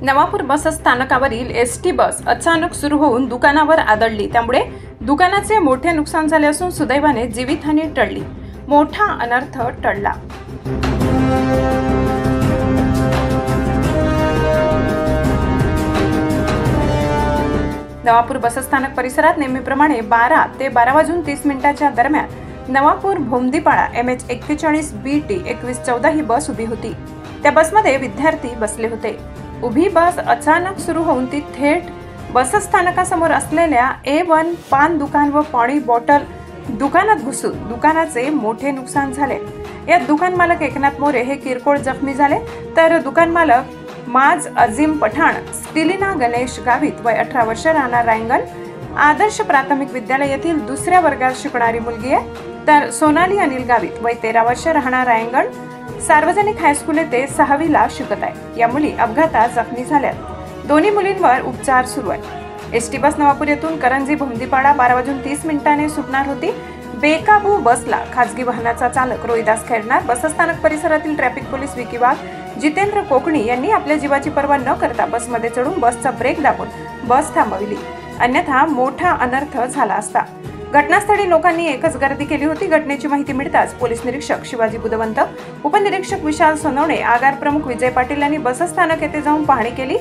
नवापूर बस स्थानकावरील ST bus अचानक सुरू होऊन दुकानावर आदळली। त्यामुळे दुकानाचे मोठे नुकसान झाले असून सुदैवाने जीवितहानी टळली। मोठा अनर्थ टळला। नवापूर बसस्थानक परिसरात नेहमीप्रमाणे 12 ते 12:30 दरम्यान नवापूर भोमदीपाडा MH41 BT 2114 ही बस उभी होती। त्या बसमध्ये विद्यार्थी बसले होते। उभी बस अचानक सुरू होऊन ती थेट बसस्थानकासमोर असलेल्या A1 पान दुकान व पाणी बॉटल दुकानात घुसून दुकानाचे मोठे नुकसान झाले। यात दुकान मालक एकनाथ मोरे हे किरकोळ जखमी झाले, तर दुकान मालक माज अजीम पठाण, स्टिलिना गणेश गावित वय 18 वर्ष राहणार रायंगण आदर्श प्राथमिक विद्यालय येथील दुसऱ्या वर्गात शिकणारी मुलगी आहे, तर सोनाली अनिल गावित वय 13 वर्ष राहणार रायंगण सार्वजनिक हायस्कूल येथे 6वीला शिकत आहे। या मुली अपघातात जखमी झाल्यात। दोन्ही मुलींवर उपचार सुरू आहे। एसटी बस नवापूर येथून करंजी भोमदीपाडा 12:30 सुटणार होती। बेकाबू बसला खासगी वाहनाचा चालक रोहिदास खैरनार, बसस्थानक परिसरातील ट्रॅफिक पोलीस विकी वाघ, जितेंद्र कोकणी यांनी आपल्या जीवाची पर्वा न करता बसमध्ये चढून बसचा ब्रेक दाबून बस थांबविली, अन्यथा मोठा अनर्थ झाला असता। घटनास्थळी लोकांनी एकच गर्दी केली होती। घटनेची माहिती मिळताच पोलीस निरीक्षक शिवाजी बुधवंत, उपनिरीक्षक विशाल सोनवणे, आगार प्रमुख विजय पाटील यांनी बसस्थानक येथे जाऊन पाहणी केली।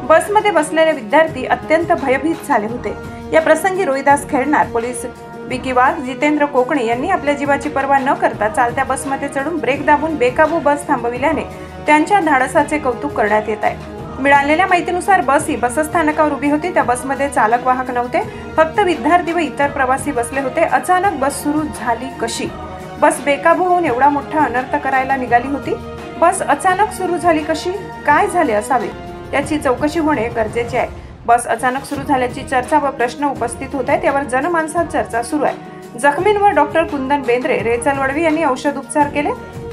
बसमध्ये बसलेले विद्यार्थी अत्यंत भयभीत झाले होते। या प्रसंगी रोहिदास खैरनार, पोलीस विकी वाघ, जितेंद्र कोकणे यांनी आपल्या जीवाची पर्वा न करता चालत्या बसमध्ये चढून ब्रेक दाबून बेकाबू बस थांबविल्याने त्यांच्या धाडसाचे कौतुक करण्यात येत आहे। मिळालेल्या माहितीनुसार बस ही बसस्थानकावर उभी होती। त्या बसमध्ये चालक वाहक नव्हते, फक्त विद्यार्थी व इतर प्रवासी बसले होते। अचानक बस सुरू झाली कशी? बस बेकाबू होऊन एवढा मोठा अनर्थ करायला निघाली होती। बस अचानक सुरू झाली कशी? काय झाले असावे याची चौकशी होणे गरजेचे आहे। बस अचानक सुरू झाल्याची चर्चा व प्रश्न उपस्थित होत आहेत, त्यावर जनमानसात चर्चा सुरू आहे। जखमींवर डॉक्टर कुंदन बेंद्रे, रेचल वडवी यांनी औषध उपचार केले।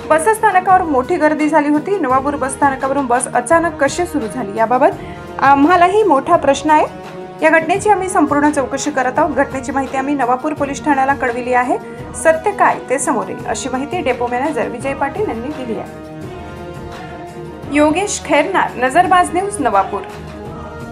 बसस्थानकावर मोठी गर्दी झाली होती। नवापूर बसस्थानकावरून बस अचानक कशी सुरू झाली याबाबत आम्हालाही मोठा प्रश्न आहे। या घटनेची आम्ही संपूर्ण चौकशी करत आहोत। घटनेची माहिती आम्ही नवापूर पोलीस ठाण्याला कळविली आहे। सत्य काय ते समोर येईल अशी माहिती डेपो मॅनेजर विजय पाटील यांनी दिली आहे। योगेश खैरनार, नजरबाज न्यूज, नवापूर।